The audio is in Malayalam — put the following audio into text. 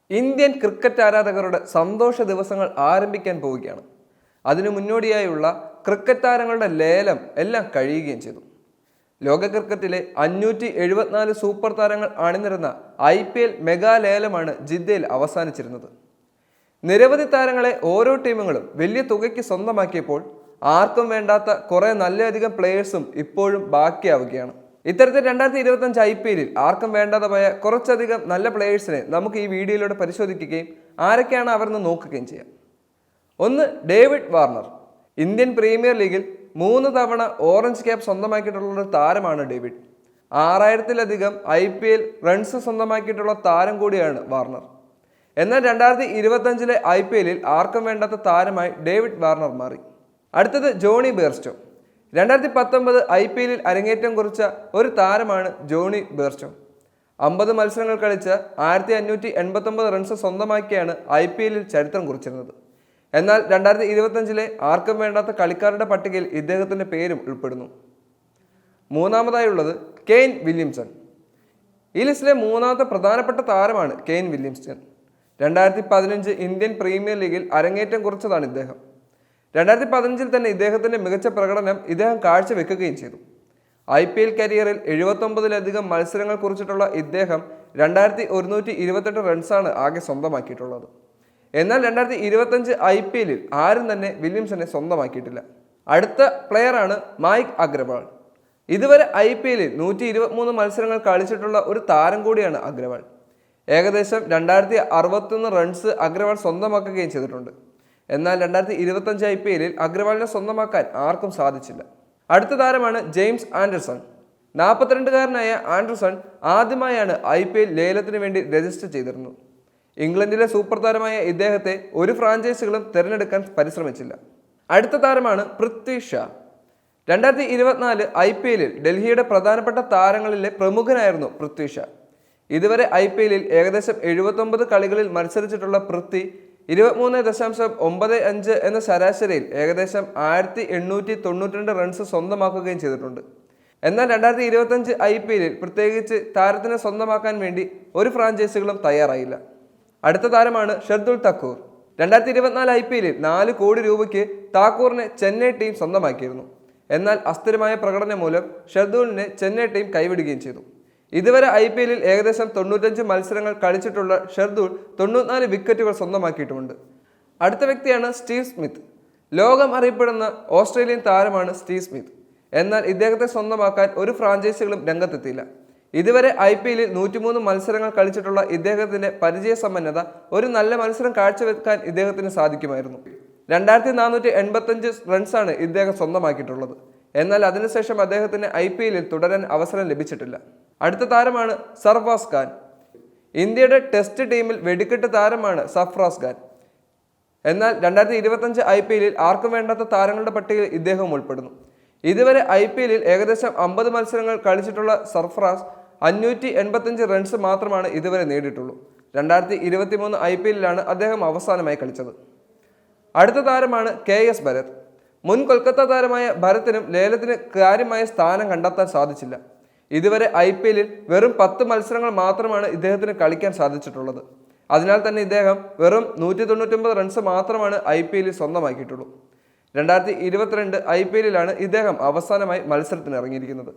ഇന്ത്യൻ ക്രിക്കറ്റ് ആരാധകരുടെ സന്തോഷ ദിവസങ്ങൾ ആരംഭിക്കാൻ പോവുകയാണ്. അതിനു മുന്നോടിയായുള്ള ക്രിക്കറ്റ് താരങ്ങളുടെ ലേലം എല്ലാം കഴിയുകയും ചെയ്തു. ലോക ക്രിക്കറ്റിലെ 574 സൂപ്പർ താരങ്ങൾ അണിനിരുന്ന IPL മെഗാ ലേലമാണ് ജിദ്ദയിൽ അവസാനിച്ചിരുന്നത്. നിരവധി താരങ്ങളെ ഓരോ ടീമുകളും വലിയ തുകയ്ക്ക് സ്വന്തമാക്കിയപ്പോൾ ആർക്കും വേണ്ടാത്ത കുറെ നല്ലധികം പ്ലേയേഴ്സും ഇപ്പോഴും ബാക്കിയാവുകയാണ്. ഇത്തരത്തിൽ 2025 IPL ആർക്കും വേണ്ടാതെ പോയ കുറച്ചധികം നല്ല പ്ലേയേഴ്സിനെ നമുക്ക് ഈ വീഡിയോയിലൂടെ പരിശോധിക്കുകയും ആരൊക്കെയാണ് അവരെന്ന് നോക്കുകയും ചെയ്യാം. ഒന്ന്, ഡേവിഡ് വാർണർ. ഇന്ത്യൻ പ്രീമിയർ ലീഗിൽ 3 തവണ ഓറഞ്ച് ക്യാപ്പ് സ്വന്തമാക്കിയിട്ടുള്ള ഒരു താരമാണ് ഡേവിഡ്. 6000-ലധികം IPL റൺസ് സ്വന്തമാക്കിയിട്ടുള്ള താരം കൂടിയാണ് വാർണർ. എന്നാൽ 2025 IPL ആർക്കും വേണ്ടാത്ത താരമായി ഡേവിഡ് വാർണർ മാറി. അടുത്തത് ജോണി ബെയർസ്റ്റോ. 2019 IPL അരങ്ങേറ്റം കുറിച്ച ഒരു താരമാണ് ജോണി ബെയർസ്റ്റോ. 50 മത്സരങ്ങൾ കളിച്ച് 1589 റൺസ് സ്വന്തമാക്കിയാണ് IPL ചരിത്രം കുറിച്ചിരുന്നത്. എന്നാൽ 2025 ആർക്കും വേണ്ടാത്ത കളിക്കാരുടെ പട്ടികയിൽ ഇദ്ദേഹത്തിൻ്റെ പേരും ഉൾപ്പെടുന്നു. മൂന്നാമതായുള്ളത് കെയ്ൻ വില്യംസൺ. ഈ ലിസ്റ്റിലെ മൂന്നാമത്തെ പ്രധാനപ്പെട്ട താരമാണ് കെയ്ൻ വില്യംസൺ. 2015 ഇന്ത്യൻ പ്രീമിയർ ലീഗിൽ അരങ്ങേറ്റം കുറിച്ചതാണ് ഇദ്ദേഹം. 2015 തന്നെ ഇദ്ദേഹത്തിൻ്റെ മികച്ച പ്രകടനം ഇദ്ദേഹം കാഴ്ചവെക്കുകയും ചെയ്തു. IPL കരിയറിൽ 79-ലധികം മത്സരങ്ങൾ കുറിച്ചിട്ടുള്ള ഇദ്ദേഹം 2128 റൺസാണ് ആകെ സ്വന്തമാക്കിയിട്ടുള്ളത്. എന്നാൽ 2025 IPL ആരും തന്നെ വില്യംസനെ സ്വന്തമാക്കിയിട്ടില്ല. അടുത്ത പ്ലെയറാണ് മൈക്ക് അഗ്രവാൾ. ഇതുവരെ IPL 123 മത്സരങ്ങൾ കളിച്ചിട്ടുള്ള ഒരു താരം കൂടിയാണ് അഗ്രവാൾ. ഏകദേശം 2061 റൺസ് അഗ്രവാൾ സ്വന്തമാക്കുകയും ചെയ്തിട്ടുണ്ട്. എന്നാൽ 2025 IPL അഗ്രവാളിനെ സ്വന്തമാക്കാൻ ആർക്കും സാധിച്ചില്ല. അടുത്ത താരമാണ് ജെയിംസ് ആൻഡർസൺ. 42-കാരനായ ആൻഡർസൺ ആദ്യമായാണ് IPL ലേലത്തിന് വേണ്ടി രജിസ്റ്റർ ചെയ്തിരുന്നത്. ഇംഗ്ലണ്ടിലെ സൂപ്പർ താരമായ ഇദ്ദേഹത്തെ ഒരു ഫ്രാഞ്ചൈസികളും തിരഞ്ഞെടുക്കാൻ പരിശ്രമിച്ചില്ല. അടുത്ത താരമാണ് പൃഥ്വി ഷാ. 2024 IPL ഡൽഹിയുടെ പ്രധാനപ്പെട്ട താരങ്ങളിലെ പ്രമുഖനായിരുന്നു പൃഥ്വി ഷാ. ഇതുവരെ IPL ഏകദേശം 79 കളികളിൽ മത്സരിച്ചിട്ടുള്ള പൃഥ്വി 23.95 എന്ന ശരാശരിയിൽ ഏകദേശം 1892 റൺസ് സ്വന്തമാക്കുകയും ചെയ്തിട്ടുണ്ട്. എന്നാൽ 2025 IPL പ്രത്യേകിച്ച് താരത്തിനെ സ്വന്തമാക്കാൻ വേണ്ടി ഒരു ഫ്രാഞ്ചൈസികളും തയ്യാറായില്ല. അടുത്ത താരമാണ് ഷർദുൽ താക്കൂർ. 2024 IPL 4 കോടി രൂപയ്ക്ക് താക്കൂറിനെ ചെന്നൈ ടീം സ്വന്തമാക്കിയിരുന്നു. എന്നാൽ അസ്ഥിരമായ പ്രകടനം മൂലം ഷർദുലിനെ ചെന്നൈ ടീം കൈവിടുകയും ചെയ്തു. ഇതുവരെ IPL ഏകദേശം 95 മത്സരങ്ങൾ കളിച്ചിട്ടുള്ള ഷർദുൽ 94 വിക്കറ്റുകൾ സ്വന്തമാക്കിയിട്ടുമുണ്ട്. അടുത്ത വ്യക്തിയാണ് സ്റ്റീവ് സ്മിത്ത്. ലോകം അറിയപ്പെടുന്ന ഓസ്ട്രേലിയൻ താരമാണ് സ്റ്റീവ് സ്മിത്ത്. എന്നാൽ ഇദ്ദേഹത്തെ സ്വന്തമാക്കാൻ ഒരു ഫ്രാഞ്ചൈസികളും രംഗത്തെത്തിയില്ല. ഇതുവരെ IPL 103 മത്സരങ്ങൾ കളിച്ചിട്ടുള്ള ഇദ്ദേഹത്തിൻ്റെ പരിചയസമ്പന്നത ഒരു നല്ല മത്സരം കാഴ്ചവെക്കാൻ ഇദ്ദേഹത്തിന് സാധിക്കുമായിരുന്നു. 2485 റൺസാണ് ഇദ്ദേഹം സ്വന്തമാക്കിയിട്ടുള്ളത്. എന്നാൽ അതിനുശേഷം അദ്ദേഹത്തിന് IPL തുടരാൻ അവസരം ലഭിച്ചിട്ടില്ല. അടുത്ത താരമാണ് സർഫറാസ് ഖാൻ. ഇന്ത്യയുടെ ടെസ്റ്റ് ടീമിൽ വെടിക്കെട്ട് താരമാണ് സർഫറാസ് ഖാൻ. എന്നാൽ 2025 IPL ആർക്കും വേണ്ടാത്ത താരങ്ങളുടെ പട്ടികയിൽ ഇദ്ദേഹം ഉൾപ്പെടുന്നു. ഇതുവരെ IPL ഏകദേശം 50 മത്സരങ്ങൾ കളിച്ചിട്ടുള്ള സർഫറാസ് 585 റൺസ് മാത്രമാണ് ഇതുവരെ നേടിയിട്ടുള്ളൂ. 2023 IPL അദ്ദേഹം അവസാനമായി കളിച്ചത്. അടുത്ത താരമാണ് KS ഭരത്. മുൻ കൊൽക്കത്ത താരമായ ഭരത്തിനും ലേലത്തിന് കാര്യമായ സ്ഥാനം കണ്ടെത്താൻ സാധിച്ചില്ല. ഇതുവരെ IPL വെറും 10 മത്സരങ്ങൾ മാത്രമാണ് ഇദ്ദേഹത്തിന് കളിക്കാൻ സാധിച്ചിട്ടുള്ളത്. അതിനാൽ തന്നെ ഇദ്ദേഹം വെറും 199 റൺസ് മാത്രമാണ് IPL സ്വന്തമാക്കിയിട്ടുള്ളൂ. 2022 IPL ഇദ്ദേഹം അവസാനമായി മത്സരത്തിന് ഇറങ്ങിയിരിക്കുന്നത്.